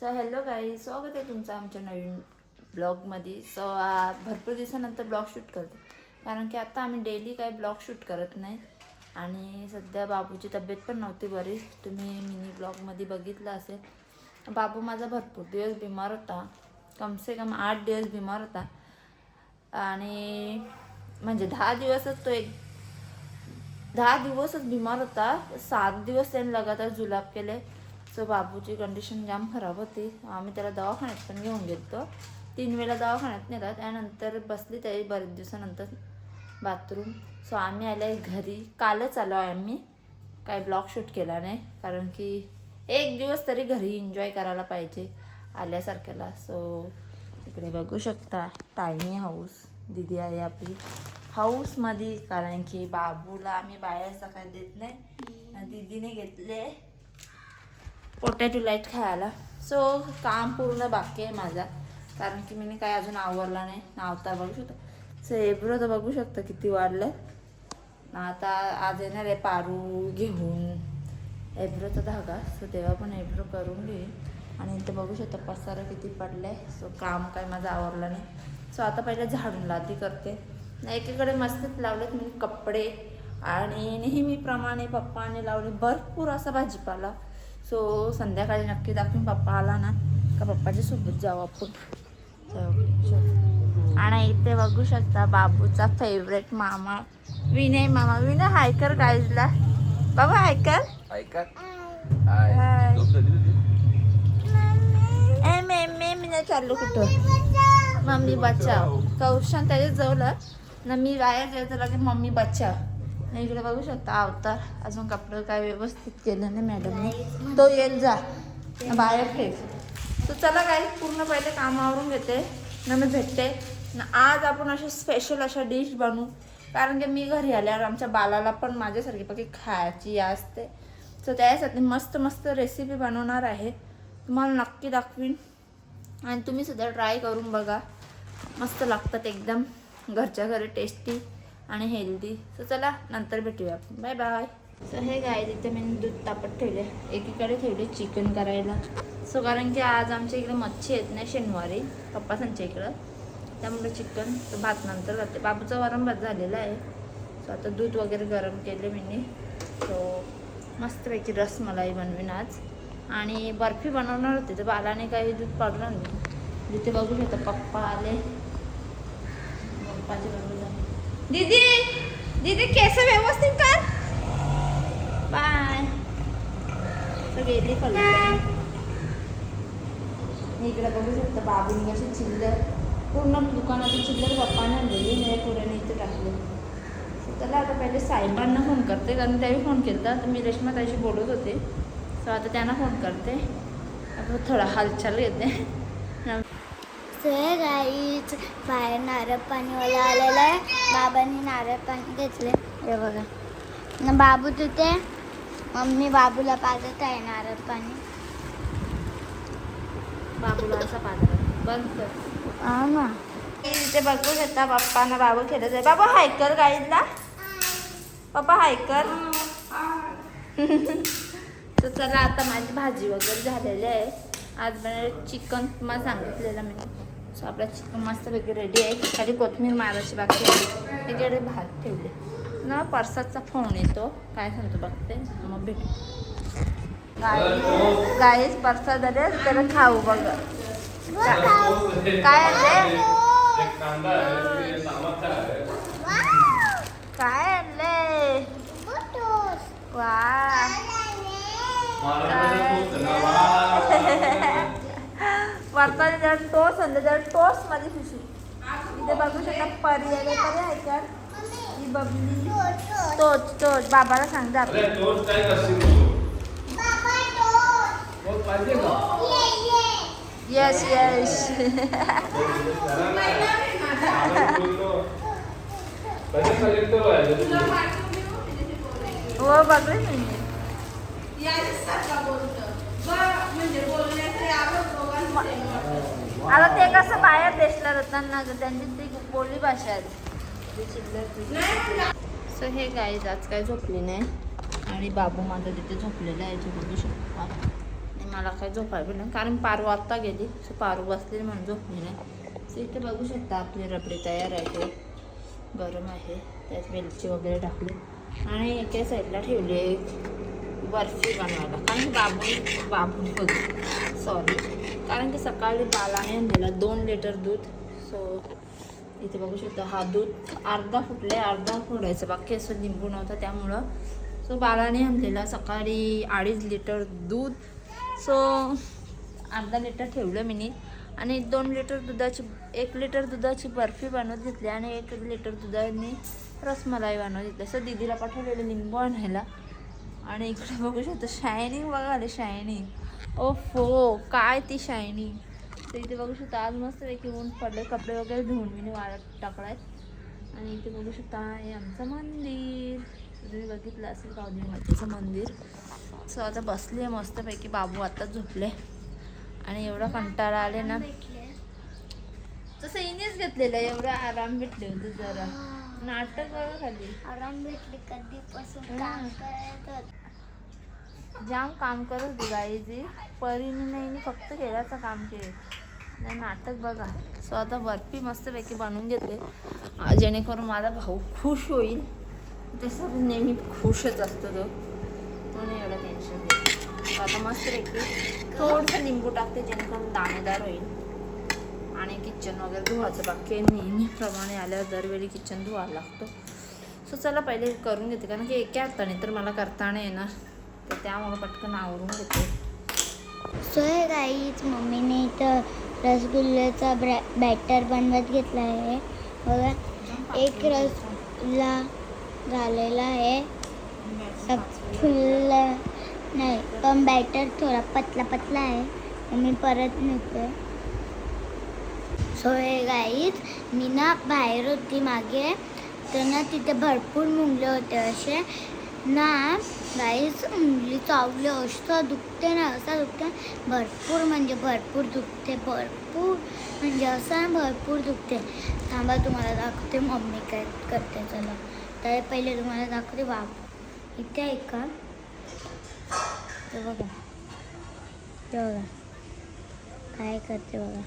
So hello guys, स्वागत आहे तुमचं आमच्या नवीन ब्लॉगमध्ये. सो भरपूर दिवसानंतर ब्लॉग शूट करते, कारण की आता आम्ही डेली काही ब्लॉग शूट करत नाही. आणि सध्या बाबूची तब्येत पण नव्हती बरी. तुम्ही मिनी ब्लॉगमध्ये बघितलं असेल. बाबू माझा भरपूर दिवस बिमार होता, कमसे कम 8 दिवस बिमार होता. आणि म्हणजे 10 दिवसच 10 दिवसच बिमार होता. 7 दिवस त्याने लगातार जुलाब केले. सो बाबूची कंडिशन जाम खराब होती. आम्ही त्याला दवाखान्यात पण घेऊन गेलो. 3 वेळा दवाखान्यात नेला. त्यानंतर बसली त्याही बरेच दिवसानंतर बाथरूम. सो आम्ही आले घरी. कालच आलो आहे आम्ही. काय ब्लॉग शूट केला नाही, कारण की एक दिवस तरी घरी एन्जॉय करायला पाहिजे आल्यासारख्याला. सो इकडे बघू शकता टायनी हाऊस. दीदी आहे आपली हाऊसमध्ये, कारण की बाबूला आम्ही बाहेर सकाळ देत नाही. दीदीने घेतले पोटॅटो लाईट खायला. सो काम पूर्ण बाकी आहे माझा, कारण की मी काय अजून आवरला नाही. नावता बघू शकता. सो एब्रो तर बघू शकता किती वाढलं. आता आज येणार आहे पारू घेऊन एब्रोचा धागा. सो तेव्हा पण एब्रो करून घेईन. आणि इथे बघू शकता पसारा किती पडलाय. सो काम काय माझं आवरलं नाही. सो आता पहिले झाडून लादी करते. एकीकडे मस्तीत लावलेत मी कपडे, आणि नेहमीप्रमाणे पप्पाने लावले भरपूर असा भाजीपाला. सो संध्याकाळी नक्की दाखवून पप्पा आला ना का पप्पाच्या सोबत जाऊ आपण. आणि इथे बघू शकता बाबूचा फेवरेट मामा विनय मामा. विनय हाय कर गाईजला. बाबा हाय कर. मी नाही चाललो कुठं. मम्मी बचाव कौशान त्याच्यात जवळ ना. मी बाहेर जायचं लगे मम्मी बचाव. इकडे बघू शकता अवतार. अजून कपडे काय व्यवस्थित केलं नाही मॅडमने. तो येईल जा बाहेर ठेव. तर चला काय पूर्ण पहिले कामावरून घेते ना मी भेटते ना. आज आपण असे स्पेशल अशा डिश बनवू, कारण की मी घरी आल्यावर आमच्या बालाला पण माझ्यासारखी बाकी खायची असते. सो त्यासाठी मस्त मस्त रेसिपी बनवणार आहे. तुम्हाला नक्की दाखवीन आणि तुम्ही सुद्धा ट्राय करून बघा. मस्त लागतात एकदम घरच्या घरी, टेस्टी आणि हेल्दी. सो चला नंतर भेटूया आपण. Bye bye. सो हे गाय तिथे मी दूध तापत ठेवले. एकीकडे ठेवले चिकन करायला. सो कारण की आज आमच्या इकडे मच्छी येत नाही शनिवारी पप्पासांच्या इकडं, त्यामुळे चिकन तर भात नंतर जाते. बाबूचा वरण भात झालेला आहे. सो आता दूध वगैरे गरम केले मी. सो मस्तपैकी रसमलाई बनवीन आज. आणि बर्फी बनवणार होती तर बालाने काही दूध पाडून आणली. तिथे बघू शकता पप्पा आले. पप्पाची बाजूला दीदी दीदी केस व्यवस्थित कर. बाय. तर गेली पडली. इकडे बघू शकता बाबूनी कशी चिल्लर पूर्ण दुकानाची चिल्लर पप्पाने आणलेली. नाही पुढे इथे टाकले. त्याला आता पहिले साहेबांना फोन करते, कारण त्यावेळी फोन केला तर मी रेश्मा ताईशी बोलत होते. सो आता त्यांना फोन करते. आता थोडा हालचाल घेते. सो गाईच बाहेर नारळ पाणीवाला आलेला आहे. बाबांनी नारळ पाणी घेतले. हे बघा ना बाबू तिथे. मम्मी बाबूला पाजत आहे नारळ पाणी. बाबूला असा पाजला बंद कर. हा ना. इथे बघू शकता पप्पांना बाबू खेळत आहे. बाबा हाय कर गाईजला. पप्पा हाय कर. तर चला आता माझी भाजी वगैरे झालेली आहे. आज बनवलं चिकन तुम्हाला सांगितलेलं मी. सो आपला चिकन मस्तपैकी रेडी आहे. खाली कोथिंबीर मारायची बाकी आहे. इकडे भात ठेवले ना. परसाचा फोन येतो, काय सांगतो बघते मग भेटू. गाईस परसा झाले त्याला खाऊ बघा. काय आणले काय आणले. वा वरता जर टोस्ट आणले तर टोस्ट मध्ये खुशी. इथे बघू शकता परी आहे का ही बबली. टोस्ट बाबाला सांगते आपण. Yes yes. हो बघले मी. आता ते कसं बाहेर देशला राहतात ना, त्यांची ती बोली भाषा आहे. सो हे गाईज आज काय झोपली नाही. आणि बाबू माझा तिथे झोपलेला आहे. बघू शकता. मला काय झोपायला पण नाही, कारण पारू आत्ता गेली. सो पारू बसलेली म्हणून झोपली नाही. सो इथे बघू शकता आपली रबडी तयार आहे, गरम आहे. त्यात वेलची वगैरे टाकली आणि एका साईडला ठेवली बर्फी बनवायला. कारण सॉरी, कारण की सकाळी बालाने आणलेला 2 लिटर दूध. सो इथे बघू शकता हा दूध अर्धा फुटले, अर्धा फोडायचं बाकी, असं लिंबू नव्हतं त्यामुळं. सो बालाने आणलेला सकाळी 2.5 लिटर दूध. सो अर्धा लिटर ठेवलं मी आणि 2 लिटर दुधाची 1 लिटर दुधाची बर्फी बनवत घेतली आणि 1 लिटर दुधाने रसमलाई बनवत घेतली. सो दीदीला पाठवलेलं लिंबू आणायला. आणि इकडे बघू शकतो शायनिंग बघा, शायनिंग. हो काय ती शायनिंग. तर इथे बघू शकता आज मस्त पैकी ऊन पडले, कपडे वगैरे धुवून मी वाळत टाकलाय. आणि इथे बघू शकता हे आमचं मंदिर, तुम्ही बघितलं असेल गावदेवी मातेचं मंदिर. सो आता बसले मस्तपैकी, बाबू आता झोपले आणि एवढा कंटाळा आले ना, तसं इनेच घेतलेलं एवढं आराम भेटले होते. जरा नाटक बघा खाली आराम भेटले कधीपासून काम करत जाम काम करत होती गाईची. परीने नाही फक्त खेळाचं काम केलं नाही, नाटक बघा. सो आता बर्फी मस्तपैकी बनवून घेतले जेणेकरून माझा भाऊ खुश होईल. तसं नेहमी खुशच असतो तो, म्हणून एवढं टेन्शन घेतो. आता मस्तपैकी थोडंसं लिंबू टाकते जेणेकरून दाणेदार होईल. आणि किचन वगैरे धुवायचं बाकी, नेहमीप्रमाणे आल्यावर दरवेळी किचन धुवायला लागतो. सो चला पहिले करून घेते, कारण की एका हाताने तर मला करता नाही येणार, तर त्यामुळे पटकन आवरून घेते. सो हे गाईच मम्मीने इथं रसगुल्ल्याचा बॅटर बनवत घेतला आहे बघा. एक रसगुल्ला झालेला आहे, फुल नाही पण बॅटर थोडा पतला आहे. मम्मी परत नेते. सो हे गाईच मी ना बाहेर होती मागे, तर ना तिथे भरपूर मुंगले होते असे ना गाईच. मुंगली चावले असं दुखते ना, असं दुखते भरपूर, म्हणजे भरपूर दुखते, भरपूर म्हणजे असं भरपूर दुखते. थांबा तुम्हाला दाखवते मम्मी काय करते. चला तर पहिले तुम्हाला दाखवते. बाबू इथे आहे का, तर बघा काय करते बघा.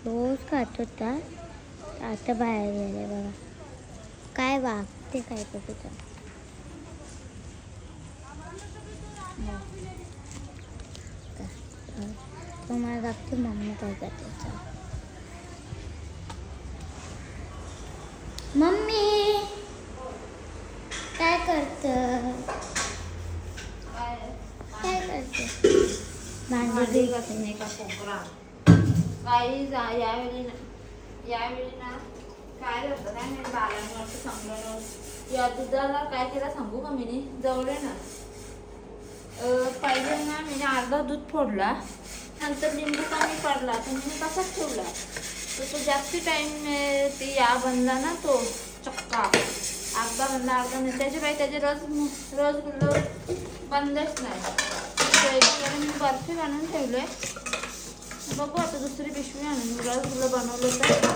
रोज खात होता, आता बाहेर गेले बघा. काय वागते काय करत होता. तुम्हाला दाखवते मम्मी काय करते. मम्मी काय करत, काय करते. भांडी घासणे का कोकरा काही यावेळी ना काय होतं काय नाही, बालांवर सांगलं या दुधाला काय केलं सांगू का मी. जवळ ना पहिले ना मी अर्धा दूध फोडला, नंतर लिंबू कमी पडला तर मी तसाच ठेवला. तर तो जास्ती टाईम ते या बनला ना, तो चक्का अर्धा बनला अर्धा नाही. त्याचे रसगुल्ला बंदच नाही. मी बर्फी बनवून ठेवले. बघू आता दुसरी पिशवी आणून रसगुल्ला बनवलं तर,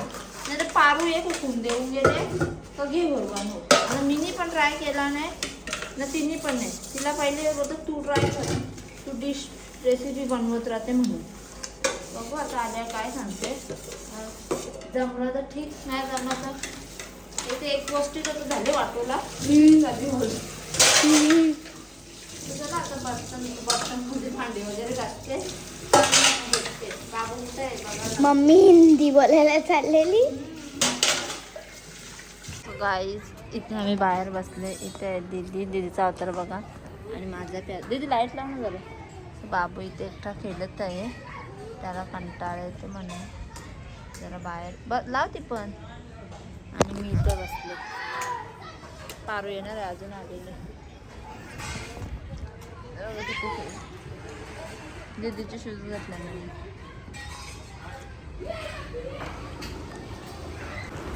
नाही तर पारू एक उकून देऊन गेले तर घे भरवान हो. आणि मीनी पण ट्राय केला नाही ना, तिने पण नाही. तिला पहिले बोलतं तू ट्राय कर, तू डिश रेसिपी बनवत राहते म्हणून. बघू आता आल्या काय सांगते. जमलं तर ठीक, नाही जमलं तर इथे एक गोष्टी तर झाले वाटोला झाली बोल. चला आता बर्तनमध्ये भांडी वगैरे घासते. मम्मी हिंदी बोलायला चाललेली. गाईज इथे आम्ही बाहेर बसले. इथे दीदीचा अवतार बघा आणि माझा दीदी लाईट लावून झालं. बाबू इथे एकटा खेळत आहे, त्याला कंटाळा येते म्हणून जरा बाहेर लावते पण. आणि मी इथे बसले. पारू येणार आहे अजून आलेले. दीदीचे शूज घातले मी.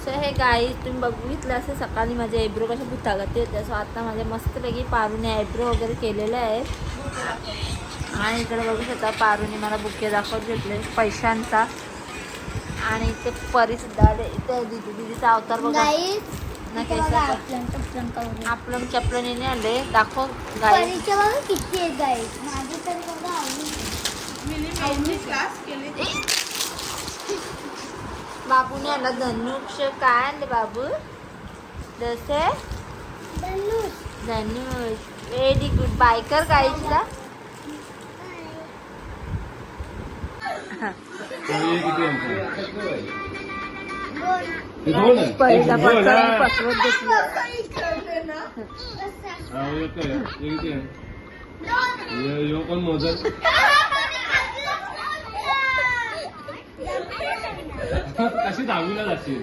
सो हे गाई तुम्ही बघितलं असेल सकाळी माझे आयब्रो कशा भुतागत होते. सो आता माझ्या मस्तपैकी पारूने आयब्रो वगैरे केलेले आहे. आणि इकडे बघू शकता पारूने मला बुके दाखवत घेतले पैशांचा. आणि इथे परीसुद्धा आले. इथे दीदीचा अवतार बघा. ना इथे बघा आपलं टपलं कवरे. आपलं चपलनीने आले दाखव गाई. परीच्या बघा किती आहेत गाई. माझी तर बघा बाबूने आला धनुष. काय आणले बाबू? जसे धनुष. Very good. बायकर गाईचा. पहिला पसवत कोण मोजत कशी दहावीला जाशील?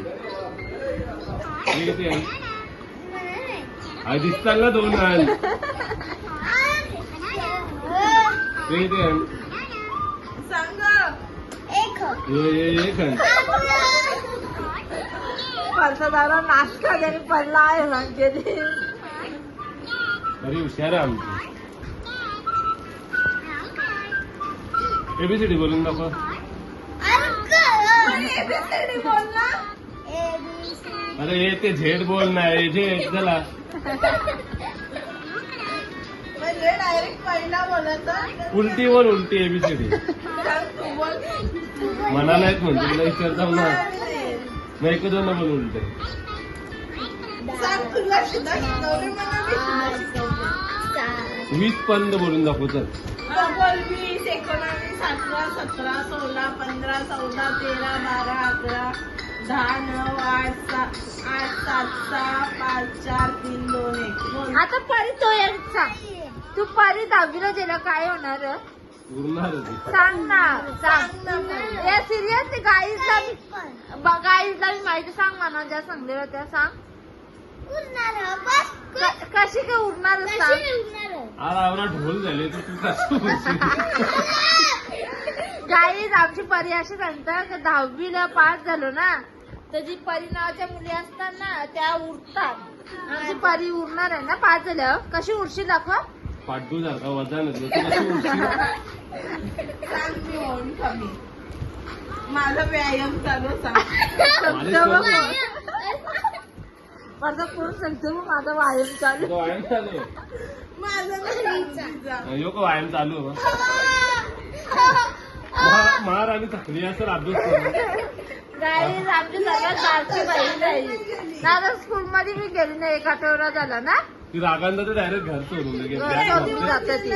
दिसताना दोन आण. एक दादा नाश्ता त्याने पडला आहे ना गेली. बरी हुशार आहे आमची. एबीसीडी बोलून दाखव. अरे हे ते झेड बोल नाही झेड झाला. उलटी बोल उलटी एबीसीडी. मना नाहीत म्हणतो तुला विचारता ना. मग एक दोन बोल उलटे. 20 पर्यंत बोलून दाखव. चल 20, 19, 18, 17, 16, 15, 14, 13, 12, 11, 10, 9, 8, 7, 6, 5, 4, 3, 2, 1. आता परी तो एक सांग. तू परी दहावीला गेला काय होणार? उरणार सांग ना सांग. या सिरियस गाईजला मी माहिती सांग म्हणा. ज्या सांगलेलं त्या सांग. कशी काय उरणार सांग. आवरा ढोल झाले तर तू कसं गाईज आमची परी अशी सांगतात की 10वीला पास झालो ना तर जी परी नावाच्या मुली असतात ना त्या उरतात. आमची परी उरणार आहे ना पास झाल्यावर. कशी उरशी दाखव. पाठू सारखा वजन सांग मी होऊन कमी. माझा व्यायाम चालू सांग. माझा कोण सांगतो मग माझा व्यायाम चालू. व्यायाम चालू. माझा यो का व्यायाम चालू. मार आणि थकली असं अभ्यास करू. गाईज आमची सगळ्यात बारकी बहीण आहे. दादा स्कूल मध्ये मी गेली नाही. 1 आठवडा झाला ना. ती रागांना तर डायरेक्ट घर सोडून सोडून जाते ती.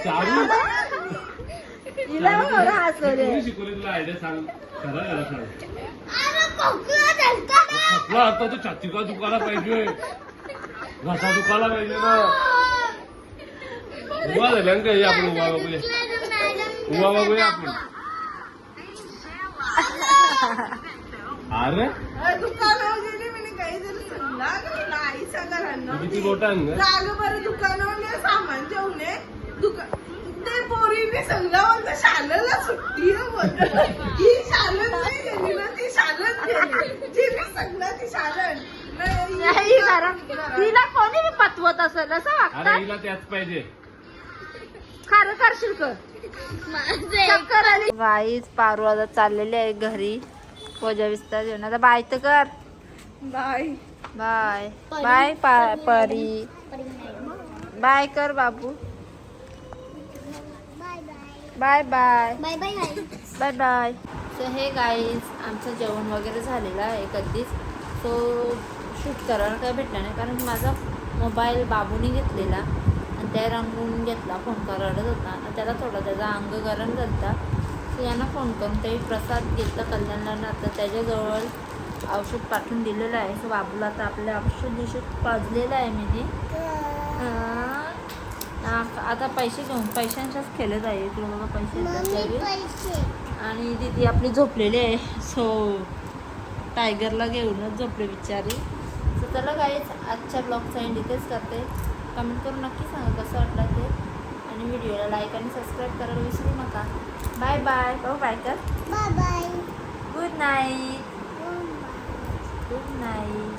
चारू तिला एवढं हसवले. कोणी शिकवले तुला आयडिया सांग. खरं खरं सांग. खोकला आता तो छाती का दुखायला पाहिजे. घसा दुखायला पाहिजे ना. उभा झाल्या का आपण उभा बघूया. उभा बघूया आपण. अरे दुकानावर गेली मी काही जरी सांगला नाही सांगा. किती बोटांग जाग बरं दुकानावर सामान जेवून ते पोरीने सांगला शालेला सुट्टी ही शालन नाही गेली ना. ती शालन गेली. तिने सांगला ती शालन नाही कारण तिला कोणी बी पतवत असेल असं अरे वाटतं. हिला त्याच पाहिजे. खरं करशील कर. चक्कर आली. गाईच पारू आता चाललेली आहे घरी. पूजा विस्तार जेवण. आता बाय तर कर. Bye bye bye Pari. Bye कर बाबू. Bye bye bye bye bye bye. So hey guys आमचं जेवण वगैरे झालेलं आहे कधीच. सो शूट करायला काही भेटला नाही कारण माझा मोबाईल बाबूने घेतलेला आणि त्या रंगून घेतला. फोन करत होता आणि त्याला थोडं त्याचा अंग गरम झाला. सो यांना फोन करून ते प्रसाद घेतला कल्याणला. आता त्याच्याजवळ औषध पाठवून दिलेलं आहे. सो बाबूला आता आपल्या औषध पाजलेलं आहे मी. आता पैसे घेऊन पैशांच्याच खेळत आहे. तुला बघा पैसे. आणि दीदी आपली झोपलेली आहे. सो टायगरला घेऊनच झोपले बिचारी. सो चला गाईज आजच्या ब्लॉगचा एंड इथेच करते. कमेंट करून नक्की सांगा कसं वाटलं ते. आणि व्हिडिओला लाईक आणि सबस्क्राईब करायला विसरू नका. Bye bye. बाय कर. Bye bye. Good night. Good night.